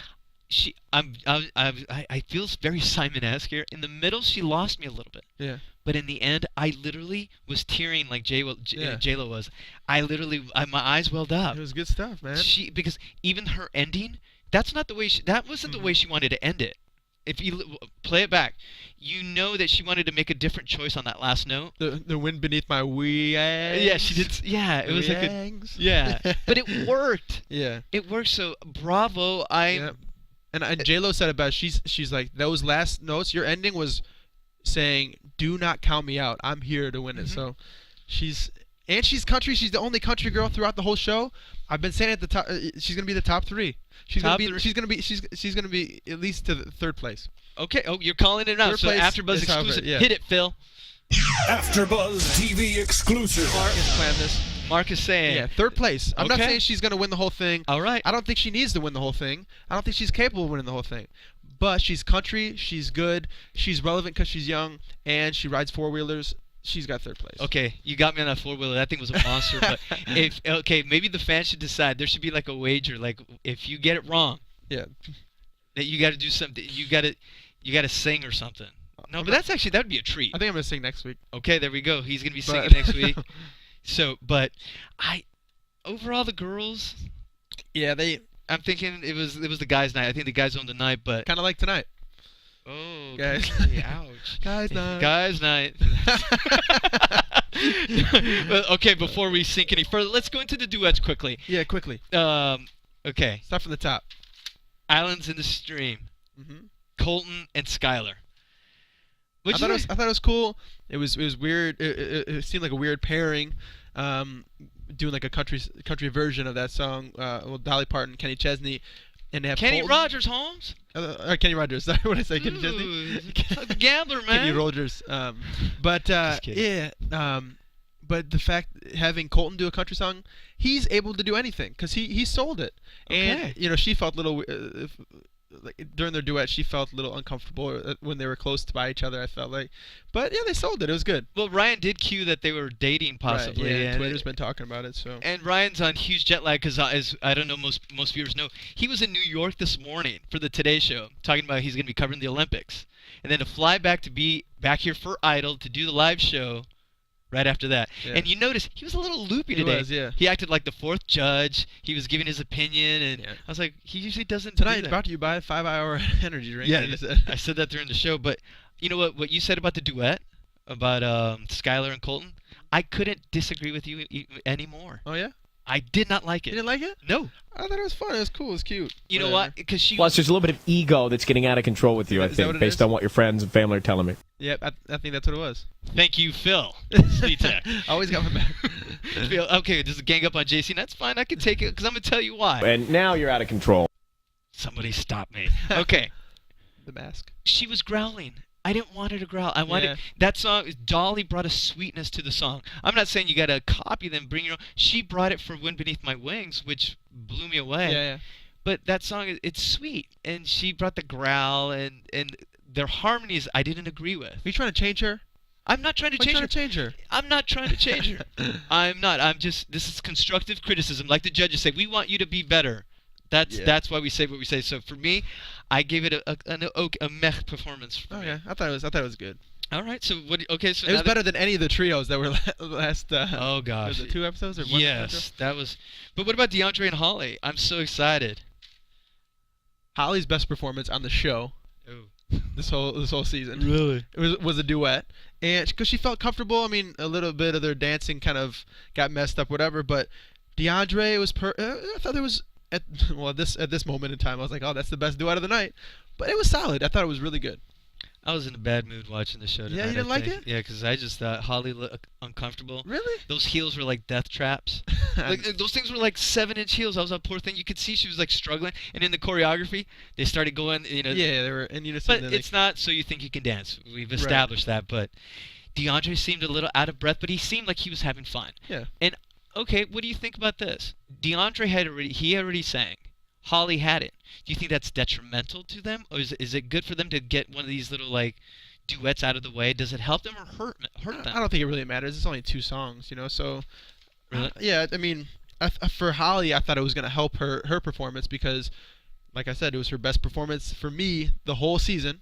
I feel very Simon-esque here. In the middle, she lost me a little bit. Yeah. But in the end, I literally was tearing like J-Lo was. My eyes welled up. It was good stuff, man. Because even her ending, that wasn't the way she wanted to end it. If you play it back, you know that she wanted to make a different choice on that last note. The wind beneath my wings. Yeah, she did. Yeah, it was yeah. But it worked. Yeah. It worked. So bravo. And J-Lo said it best. She's like, those last notes, your ending was saying, do not count me out. I'm here to win it. So she's country. She's the only country girl throughout the whole show. I've been saying at the top, she's gonna be the top 3. She's gonna be at least to the 3rd place. Okay. Oh, you're calling it out. So AfterBuzz exclusive. Yeah. Hit it, Phil. AfterBuzz TV exclusive. Marcus planned this. Marcus saying. Yeah, 3rd place. I'm not saying she's gonna win the whole thing. All right. I don't think she needs to win the whole thing. I don't think she's capable of winning the whole thing. But she's country. She's good. She's relevant because she's young, and she rides 4-wheelers. She's got 3rd place. Okay, you got me on that 4-wheeler. That thing was a monster. But maybe the fans should decide. There should be like a wager. Like if you get it wrong, that you got to do something. You got to sing or something. No, but that would be a treat. I think I'm gonna sing next week. Okay, there we go. He's gonna be singing next week. So, but overall the girls. Yeah, I'm thinking it was the guys' night. I think the guys owned the night, but kind of like tonight. Oh, guys! Ouch! Guys' night. Guys' night. Well, okay, before we sink any further, let's go into the duets quickly. Yeah, quickly. Okay. Start from the top. Islands in the Stream. Colton and Skylar. I thought it was cool. It was weird. It seemed like a weird pairing, doing like a country version of that song. Dolly Parton, Kenny Chesney, and they have Kenny Colton. Rogers, Holmes. Kenny Rogers. Sorry, what did I say? Kenny Chesney. A gambler, man. Kenny Rogers. But yeah. but the fact having Colton do a country song, he's able to do anything because he sold it. Okay. And she felt a little like during their duet, she felt a little uncomfortable when they were close by each other. I felt like, but yeah, they sold it. It was good. Well, Ryan did cue that they were dating possibly. Right, yeah, and Twitter's been talking about it. So. And Ryan's on huge jet lag because, as I don't know, most viewers know, he was in New York this morning for the Today Show, talking about he's going to be covering the Olympics, and then to fly back to be back here for Idol to do the live show. Right after that. Yeah. And you notice he was a little loopy today. He was, yeah. He acted like the fourth judge. He was giving his opinion, and I was like, he usually doesn't Tonight do that. brought to you by 5 Hour Energy Drink. Yeah, I said that during the show. But you know what you said about the duet, about Skylar and Colton? I couldn't disagree with you anymore. Oh, yeah? I did not like it. You didn't like it? No. I thought it was fun. It was cool. It was cute. You know what? Because Plus, there's a little bit of ego that's getting out of control with you, I think, based on what your friends and family are telling me. Yep, I think that's what it was. Thank you, Phil. Always got my back. Phil, okay, does it gang up on JC? That's fine. I can take it because I'm going to tell you why. And now you're out of control. Somebody stop me. Okay. The mask. She was growling. I didn't want her to growl. I wanted that song. Dolly brought a sweetness to the song. I'm not saying you got to copy them, bring your own. She brought it for "Wind Beneath My Wings," which blew me away. Yeah. But that song, it's sweet, and she brought the growl and their harmonies. I didn't agree with. Are you trying to change her? I'm not trying to change her. I'm not trying to change her. I'm not. I'm just. This is constructive criticism, like the judges say. We want you to be better. That's why we say what we say. So for me, I gave it a meh performance. Oh yeah, I thought it was good. All right. So what? Okay. So it was better than any of the trios that were last. Oh gosh. Was it 2 episodes or 1 Yes, episode? that was. But what about DeAndre and Holly? I'm so excited. Holly's best performance on the show. Oh. This whole season. Really? It was a duet, and because she felt comfortable. I mean, a little bit of their dancing kind of got messed up, whatever. But DeAndre was I thought there was. At this moment in time, I was like, oh, that's the best duet of the night. But it was solid. I thought it was really good. I was in a bad mood watching the show tonight. Yeah, you didn't like it? Yeah, because I just thought Holly looked uncomfortable. Really? Those heels were like death traps. Like those things were like 7-inch heels. I was a poor thing. You could see she was like struggling. And in the choreography, they started going. Yeah, they were in unison. But it's not so you think you can dance. We've established that. But DeAndre seemed a little out of breath, but he seemed like he was having fun. Yeah. And okay, what do you think about this? DeAndre already sang. Holly had it. Do you think that's detrimental to them, or is it good for them to get one of these little like duets out of the way? Does it help them or hurt them? I don't think it really matters. It's only 2 songs, So really? Yeah, I mean, for Holly, I thought it was going to help her performance because, like I said, it was her best performance for me the whole season.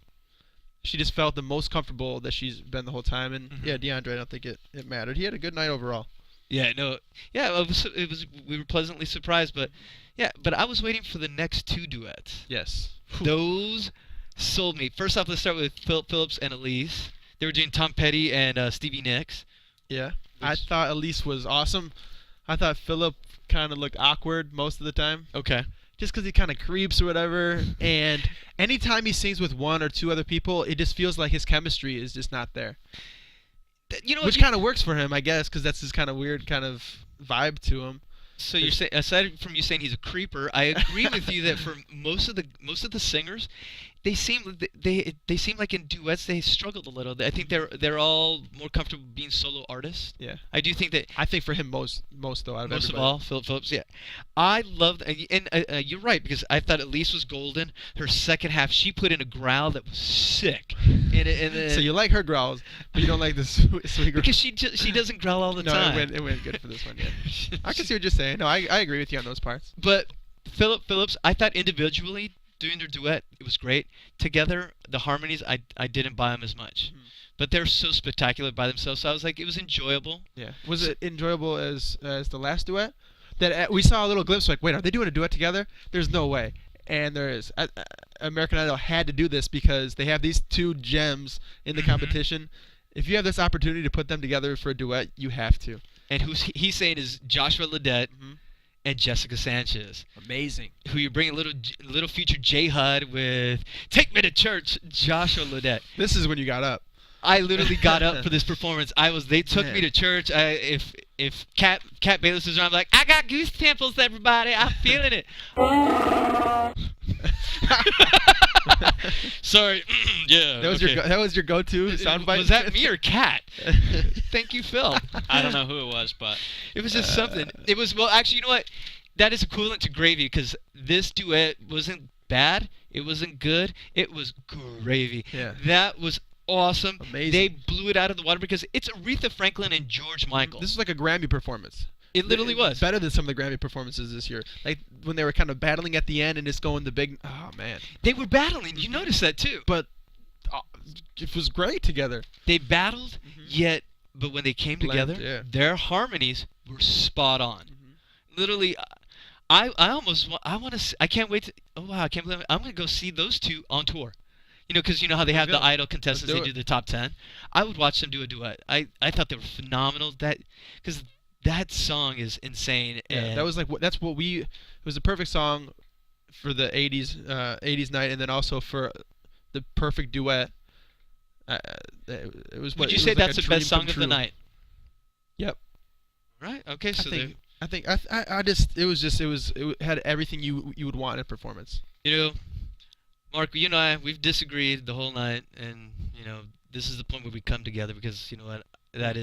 She just felt the most comfortable that she's been the whole time, and yeah, DeAndre, I don't think it mattered. He had a good night overall. Yeah, no, yeah, it was. We were pleasantly surprised, but yeah, but I was waiting for the next 2 duets. Yes, those sold me. First off, let's start with Philip Phillips and Elise. They were doing Tom Petty and Stevie Nicks. Yeah, I thought Elise was awesome. I thought Philip kind of looked awkward most of the time. Okay. Just because he kind of creeps or whatever, and anytime he sings with 1 or 2 other people, it just feels like his chemistry is just not there. Which kind of works for him, I guess, because that's his kind of weird kind of vibe to him. So you're saying, aside from you saying he's a creeper, I agree with you that for most of the singers, they seem like in duets they struggled a little. I think they're all more comfortable being solo artists. Yeah. I do think that. I think for him most though out of most everybody. of all, Philip Phillips. Yeah, I loved and you're right because I thought Elise was golden. Her second half, she put in a growl that was sick. So you like her growls, but you don't like the sweet growl. Because she doesn't growl all the time. No, it went good for this one. Yeah. I can see what you're saying. No, I agree with you on those parts. But Philip Phillips, I thought individually doing their duet, it was great. Together, the harmonies, I didn't buy them as much. Mm-hmm. But they're so spectacular by themselves, so I was like, it was enjoyable. Yeah. Was it enjoyable as the last duet? That we saw a little glimpse, like, wait, are they doing a duet together? There's no way. And there is. American Idol had to do this because they have these 2 gems in the competition. If you have this opportunity to put them together for a duet, you have to. And who he's saying is Joshua Ledet and Jessica Sanchez. Amazing. Who you bring a little future J Hud with "Take Me to Church," Joshua Ledet. This is when you got up. I literally got up for this performance. They took me to church. If Cat Bayless is around, I'm like, I got goose pimples, everybody. I'm feeling it. Sorry. Yeah. That was okay. that was your go-to soundbite. Was that me or Kat? Thank you, Phil. I don't know who it was, but It was just something. It was, well, actually, you know what? That is equivalent to gravy because this duet wasn't bad. It wasn't good. It was gravy. Yeah. That was awesome. Amazing. They blew it out of the water because it's Aretha Franklin and George Michael. This is like a Grammy performance. It literally was. Better than some of the Grammy performances this year. Like when they were kind of battling at the end and it's going the big. Oh man. They were battling. You noticed that too. But it was great togetger. They battled, but when they came Blend, together, yeah. their harmonies were spot on. Literally, I want to. I can't wait to. Oh wow! I can't believe it. I'm gonna go see those two on tour. You know, because you know how they have Let's the go. Idol contestants. Let's They do do the top 10. I would watch them do a duet. I thought they were phenomenal. Because that song is insane. Yeah, and that was like that's what we. It was the perfect song for the '80s night, and then also for the perfect duet. It was. Would you it was say like that's a the dream best song come of the true. night? Yep. Right. Okay. So It had everything you would want in a performance. you know, Mark, you and I, we've disagreed the whole night, and you know, this is the point where we come together because you know what, that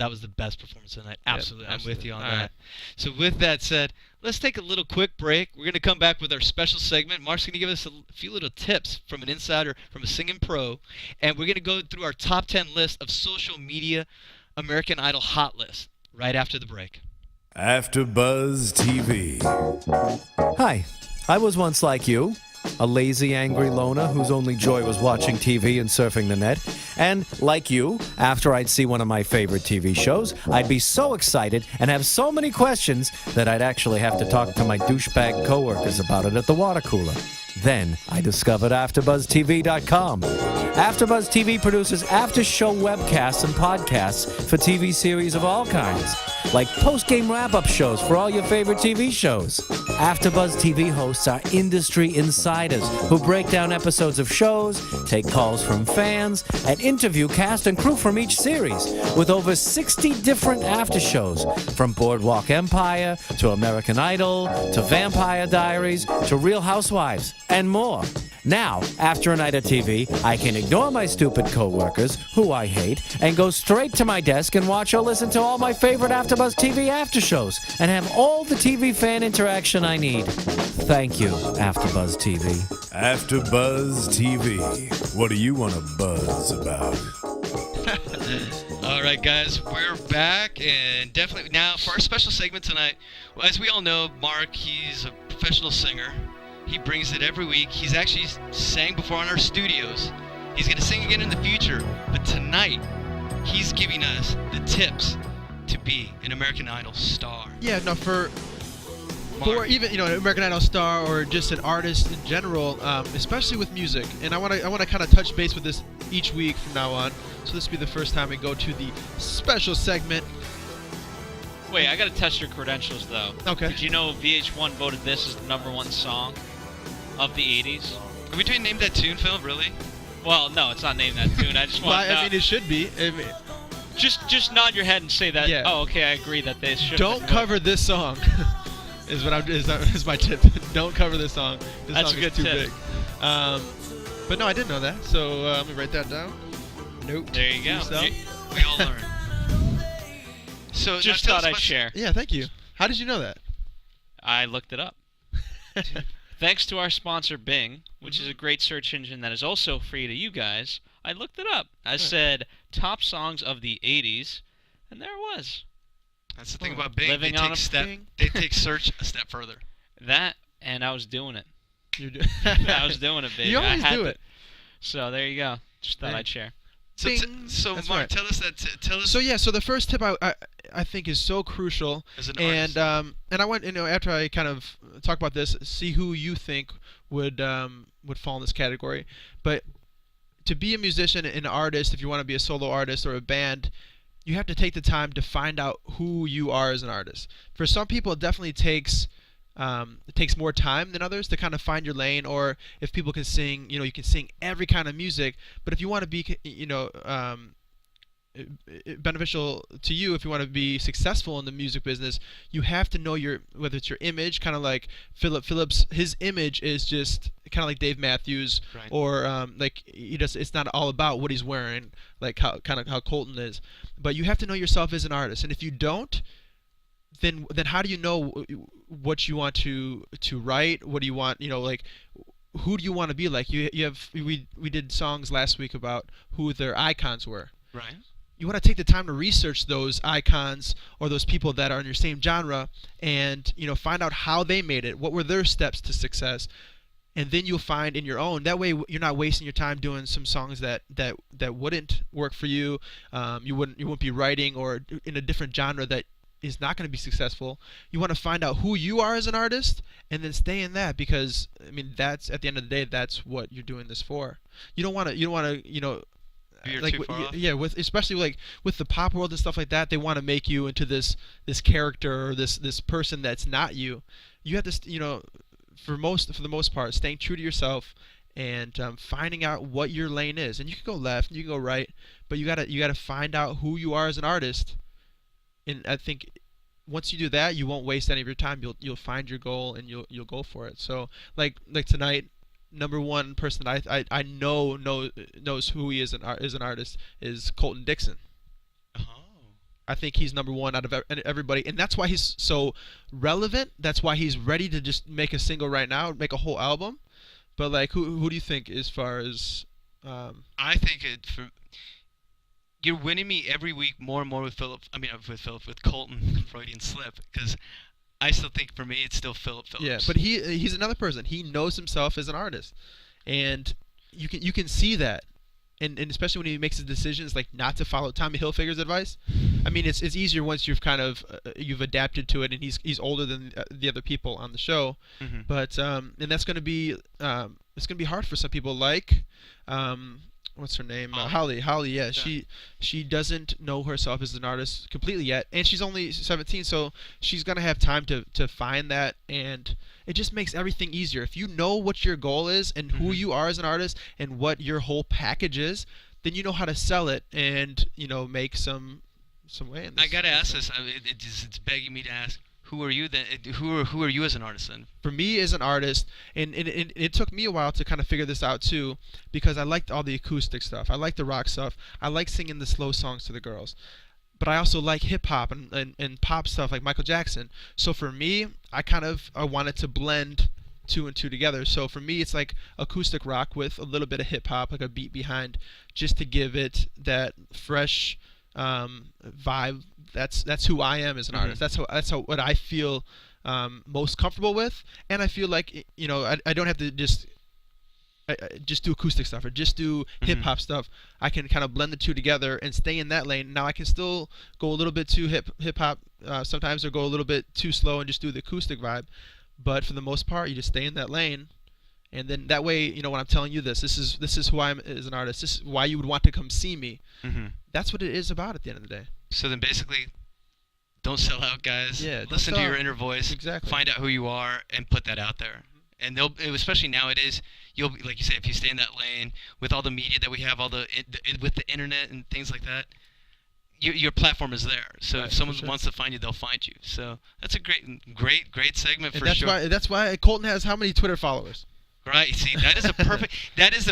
was the best performance of the night. Absolutely, I'm with you on All that. right. So with that said, let's take a little quick break. We're gonna come back with our special segment. Mark's gonna give us a few little tips from an insider, from a singing pro, and we're gonna go through our top 10 list of social media American Idol hot list right after the break. AfterBuzz TV. Hi, I was once like you, a lazy, angry loner whose only joy was watching TV and surfing the net. And, like you, after I'd see one of my favorite TV shows, I'd be so excited and have so many questions that I'd actually have to talk to my douchebag coworkers about it at the water cooler. Then I discovered AfterBuzzTV.com. AfterBuzz TV produces after-show webcasts and podcasts for TV series of all kinds, like post-game wrap-up shows for all your favorite TV shows. AfterBuzz TV hosts are industry insiders who break down episodes of shows, take calls from fans, and interview cast and crew from each series, with over 60 different after-shows, from Boardwalk Empire to American Idol to Vampire Diaries to Real Housewives, and more. Now, after a night of TV, I can ignore my stupid coworkers, who I hate, and go straight to my desk and watch or listen to all my favorite AfterBuzz TV after shows, and have all the TV fan interaction I need. Thank you, AfterBuzz TV. AfterBuzz TV. What do you want to buzz about? All right, guys, we're back, and definitely now for our special segment tonight. Well, as we all know, Mark, he's a professional singer. He brings it every week. He's actually sang before in our studios. He's going to sing again in the future, but tonight he's giving us the tips to be an American Idol star. Yeah, no, for Mark. even an American Idol star or just an artist in general, especially with music. And I want to kind of touch base with this each week from now on. So this will be the first time we go to the special segment. wait, I gotta test your credentials though. Okay. Did you know VH1 voted this as the #1 song of the '80s? Are we doing Name That Tune, Phil? Really? Well, no, it's not named that tune. I just Well, want. I mean, it should be. I mean, just nod your head and say that. Yeah. Oh, okay, I agree that they should. don't cover this song. is my tip. Don't cover this song. This That's song a good is too tip. big. But no, I didn't know that. So let me write that down. Note. There you go. yourself. We all learn. So Just now tell thought us I'd about- share. Yeah, thank you. How did you know that? I looked it up. Thanks to our sponsor Bing, which is a great search engine that is also free to you guys, I looked it up. I said top songs of the '80s, and there it was. That's the thing about Bing. Living they on take a step. Bing. They take search a step further. That, and I was doing it. You do. I was doing it, baby. You I always had do to- it. So there you go. Just thought Hey. I'd share. So, Bing. so That's Mark, right. tell us that. Tell us So yeah, so the first tip I think is so crucial, as an and artist. and I want after I kind of talk about this, see who you think would fall in this category. But to be a musician and an artist, if you want to be a solo artist or a band, you have to take the time to find out who you are as an artist. For some people, it definitely takes more time than others to kind of find your lane. Or if people can sing, you can sing every kind of music. But if you want to be, beneficial to you if you want to be successful in the music business. You have to know whether it's your image, kind of like Philip Phillips. His image is just kind of like Dave Matthews, Right. or like it's not all about what he's wearing, like how Colton is. But you have to know yourself as an artist, and if you don't, then how do you know what you want to write? What do you want? Like, who do you want to be like? We did songs last week about who their icons were. Right. You want to take the time to research those icons or those people that are in your same genre, and find out how they made it. What were their steps to success? And then you'll find in your own. That way, you're not wasting your time doing some songs that wouldn't work for you. You wouldn't be writing, or in a different genre that is not going to be successful. You want to find out who you are as an artist, and then stay in that, because that's, at the end of the day, that's what you're doing this for. You don't want to Veer like too far off. yeah, especially like with the pop world and stuff like that, they want to make you into this character, or this person that's not you. You have to for the most part, staying true to yourself, and finding out what your lane is. And you can go left, and you can go right, but you gotta find out who you are as an artist. And I think once you do that, you won't waste any of your time. You'll find your goal, and you'll go for it. So like tonight, number one person that I know knows who he is an artist is Colton Dixon. Oh. I think he's number one out of everybody, and that's why he's so relevant. That's why he's ready to just make a single right now, make a whole album. But like, who do you think as far as? I think you're winning me every week more and more with with Colton. Freudian slip, because I still think for me it's still Philip Phillips. Yeah, but he's another person. He knows himself as an artist, and you can see that, and especially when he makes his decisions like not to follow Tommy Hilfiger's advice. It's easier once you've kind of you've adapted to it, and he's older than the other people on the show. Mm-hmm. But and that's gonna be it's gonna be hard for some people, like what's her name? Holly. Yeah, she doesn't know herself as an artist completely yet, and she's only 17, so she's gonna have time to find that, and it just makes everything easier. If you know what your goal is, and who you are as an artist, and what your whole package is, then you know how to sell it, and make some way in this. I gotta ask this. It's begging me to ask. Who are you then? Who are you as an artist then? For me as an artist, and it took me a while to kind of figure this out too, because I liked all the acoustic stuff. I like the rock stuff. I like singing the slow songs to the girls. But I also like hip hop and pop stuff like Michael Jackson. So for me, I wanted to blend two and two together. So for me, it's like acoustic rock with a little bit of hip hop, like a beat behind, just to give it that fresh vibe. That's who I am as an artist. That's what I feel most comfortable with, and I feel like I don't have to just do acoustic stuff or just do hip hop stuff. I can kind of blend the two together and stay in that lane. Now I can still go a little bit too hip hop sometimes, or go a little bit too slow and just do the acoustic vibe. But for the most part, you just stay in that lane, and then that way, when I'm telling you this is who I am as an artist. This is why you would want to come see me. Mm-hmm. That's what it is about at the end of the day. So then basically, don't sell out, guys. Yeah, listen to your inner voice. Exactly. Find out who you are and put that out there. And especially nowadays, you'll be, like you say, if you stay in that lane with all the media that we have, with the internet and things like that, your platform is there. So if someone wants to find you, they'll find you. So that's a great segment for sure. That's why Colton has how many Twitter followers? Right. See, that is a perfect. That is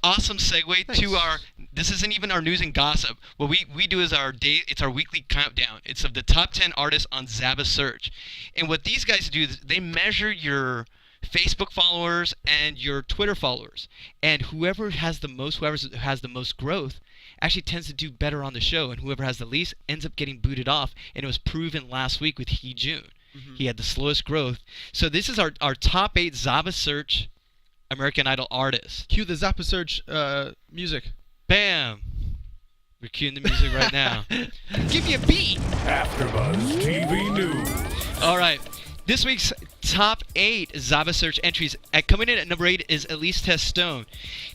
awesome segue to our. This isn't even our news and gossip. What we do is it's our weekly countdown. It's of the top 10 artists on Zaba Search, and what these guys do is they measure your Facebook followers and your Twitter followers, and whoever has the most growth actually tends to do better on the show, and whoever has the least ends up getting booted off. And it was proven last week with Hee Jun. He had the slowest growth. So this is our top 8 Zaba Search American Idol artists. Cue the Zaba Search music. Bam! We're cueing the music right now. Give me a beat! AfterBuzz TV News. All right. This week's top 8 Zava Search entries. Coming in at number 8 is Elise Testone.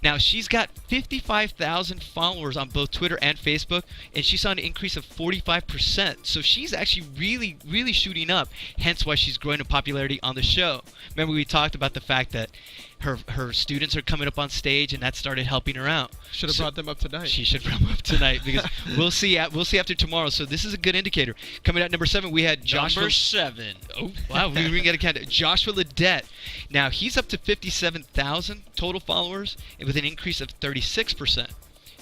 Now, she's got 55,000 followers on both Twitter and Facebook, and she saw an increase of 45%. So she's actually really, really shooting up, hence why she's growing in popularity on the show. Remember, we talked about the fact that her students are coming up on stage, and that started helping her out. Should have brought them up tonight. She should bring them up tonight because we'll see after tomorrow. So this is a good indicator. Coming out number 7, we had Joshua. Number 7. Oh wow, we didn't get a count. Joshua Ledette. Now he's up to 57,000 total followers, and with an increase of 36%.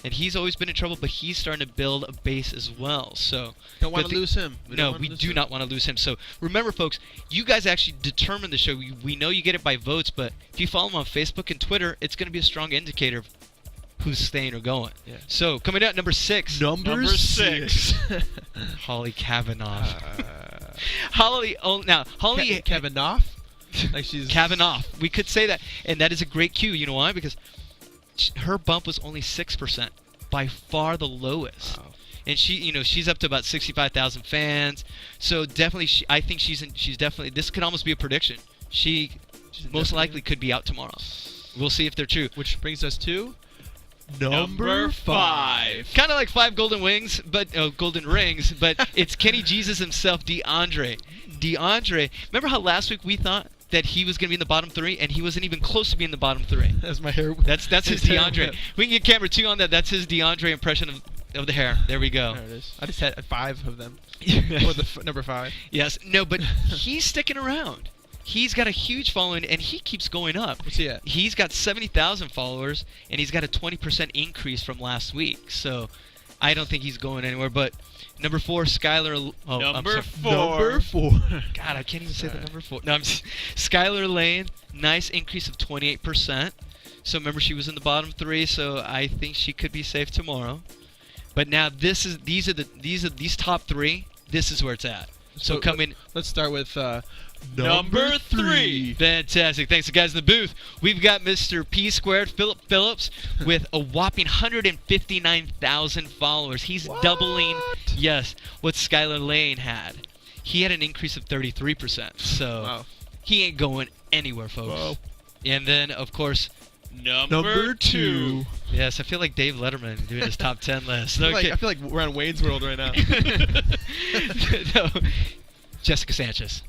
And he's always been in trouble, but he's starting to build a base as well. So don't want to lose him. We do not want to lose him. So remember, folks, you guys actually determine the show. We know you get it by votes, but if you follow him on Facebook and Twitter, it's going to be a strong indicator of who's staying or going. Yeah. So coming out number 6. Number 6. Holly Kavanaugh. Holly. Oh, now Holly Kavanaugh. Like she's Kavanaugh. We could say that, and that is a great cue. You know why? Because her bump was only 6%, by far the lowest. Wow. And she's up to about 65,000 fans. So definitely, I think she's definitely. This could almost be a prediction. She's most likely could be out tomorrow. We'll see if they're true. Which brings us to Number 5. Kind of like 5 golden wings, but golden rings. But it's Kenny Jesus himself, DeAndre. Remember how last week we thought that he was going to be in the bottom 3, and he wasn't even close to being in the bottom 3. That's my hair. That's his DeAndre. We can get camera 2 on that. That's his DeAndre impression of the hair. There we go. There it is. I just had 5 of them. Or the number 5. Yes. No, but he's sticking around. He's got a huge following, and he keeps going up. What's he at? He's got 70,000 followers, and he's got a 20% increase from last week. So I don't think he's going anywhere. But number 4, Skylar. Oh, Number 4. Number 4. God, I can't even say the number 4. No, Skylar Lane. Nice increase of 28%. So remember, she was in the bottom 3. So I think she could be safe tomorrow. But now these top 3. This is where it's at. So come in. Let's start with Number 3. Fantastic. Thanks to the guys in the booth. We've got Mr. P Squared, Philip Phillips, with a whopping 159,000 followers. He's doubling, yes, what Skylar Lane had. He had an increase of 33%. So he ain't going anywhere, folks. Whoa. And then, of course, Number 2. Yes, I feel like Dave Letterman doing his top 10 list. I feel like we're on Wayne's World right now. No. Jessica Sanchez.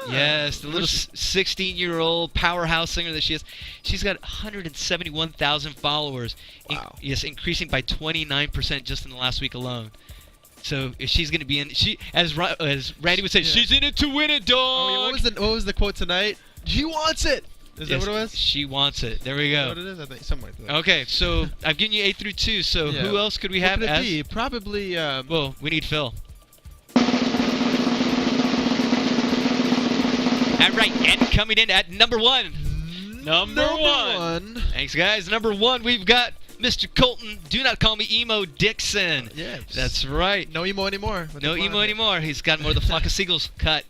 Yes, the little 16-year-old powerhouse singer that she is. She's got 171,000 followers. Wow. Yes, increasing by 29% just in the last week alone. So if she's going to be in, as Randy would say, she's in it to win it, dog. Oh, yeah, what was the quote tonight? She wants it. Is that what it was? She wants it. There we go. Is that what it is? I think something like that. Okay, so I've given you 8 through 2. So who else could we have? What could it be? Probably. Well, we need Phil. All right, and coming in at number 1. Number 1. Thanks, guys. Number 1, we've got Mr. Colton. Do not call me Emo Dixon. Yes. That's right. No emo anymore. No emo anymore. He's got more of the Flock of Seagulls cut.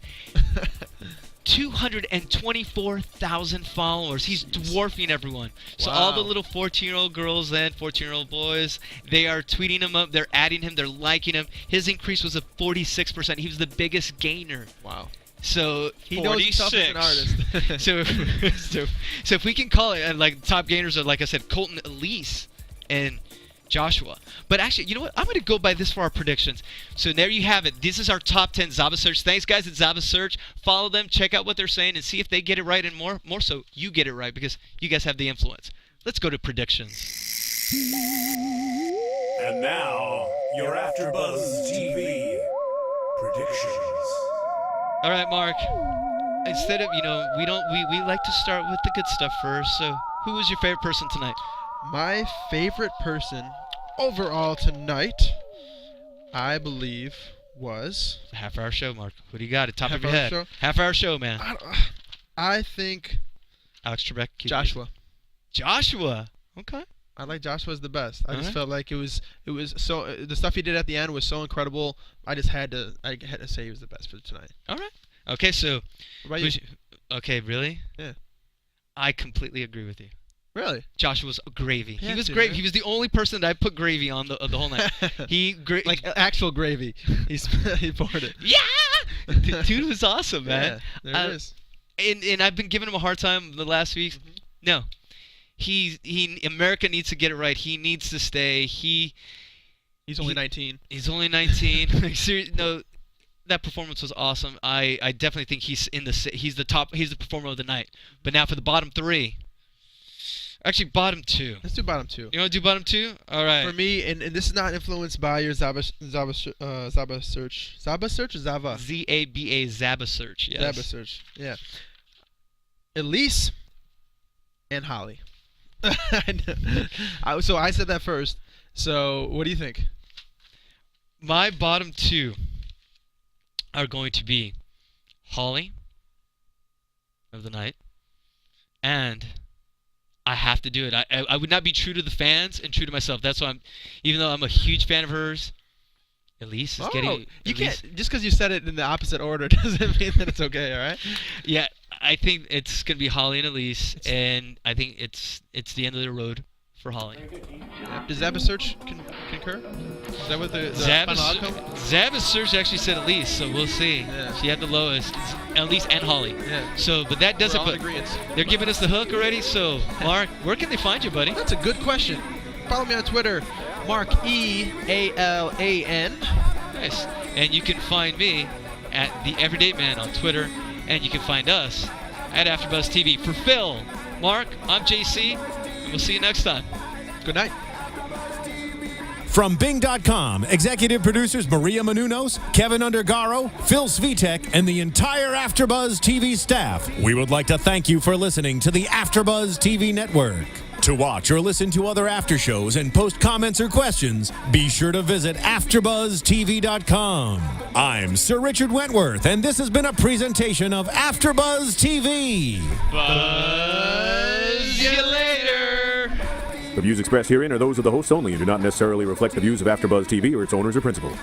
224,000 followers. He's dwarfing everyone. So all the little 14-year-old girls and 14-year-old boys, they are tweeting him up. They're adding him. They're liking him. His increase was a 46%. He was the biggest gainer. Wow. So he knows himself as an artist. so if we can call it, like, top gainers are, like I said, Colton, Elise, and Joshua. But actually, you know what? I'm going to go by this for our predictions. So there you have it. This is our top 10 Zava Search. Thanks, guys, at Zava Search. Follow them. Check out what they're saying and see if they get it right, and more so you get it right because you guys have the influence. Let's go to predictions. And now, your AfterBuzz TV predictions. All right, Mark. Instead of, we like to start with the good stuff first. So who was your favorite person tonight? My favorite person overall tonight, I believe, was Half-hour show, Mark. What do you got at top of your Half-hour head? show? Half-hour show, man. I think Alex Trebek. Joshua. Joshua. Okay. I like Joshua's the best. I just felt like it was so the stuff he did at the end was so incredible. I had to say he was the best for tonight. All right. Okay, so What about you? Okay, really? Yeah. I completely agree with you. Really? Joshua was gravy. Yeah, He was dude, gravy. right? He was the only person that I put gravy on the whole night. Like actual gravy. He poured it. Yeah! Dude was awesome, man. Yeah, there it is. and I've been giving him a hard time the last weeks. No, America needs to get it right. He needs to stay. He's only 19. He's only 19. No, that performance was awesome. I definitely think he's the top. He's the performer of the night. But now for the bottom 3. Actually, bottom 2. Let's do bottom 2. You want to do bottom 2? All right. For me, and this is not influenced by your Zaba search. Zaba search or Zava? Z-A-B-A, Zaba search. Yes. Zaba search. Yeah. Elise and Holly. So I said that first. So what do you think? My bottom 2 are going to be Holly of the night, and I have to do it. I would not be true to the fans and true to myself. That's why even though I'm a huge fan of hers, Elise is getting. You can't just because you said it in the opposite order doesn't mean that it's okay. All right. Yeah, I think it's gonna be Holly and Elise, and I think it's the end of the road for Holly. Does Zaba search concur? Is that what the final outcome? Zaba search actually said Elise, so we'll see. Yeah. She had the lowest, Elise and Holly. Yeah. So, but that doesn't. We're all in But agreeance. they're giving us the hook already. So, Mark, where can they find you, buddy? That's a good question. Follow me on Twitter, Mark EALAN. Nice. And you can find me at the Everyday Man on Twitter, and you can find us at AfterBuzz TV. For Phil, Mark, I'm JC, and we'll see you next time. Good night. From Bing.com, executive producers Maria Menounos, Kevin Undergaro, Phil Svitek, and the entire AfterBuzz TV staff, we would like to thank you for listening to the AfterBuzz TV network. To watch or listen to other after shows and post comments or questions, be sure to visit AfterBuzzTV.com. I'm Sir Richard Wentworth, and this has been a presentation of AfterBuzz TV. Buzz you later. The views expressed herein are those of the hosts only and do not necessarily reflect the views of AfterBuzz TV or its owners or principals.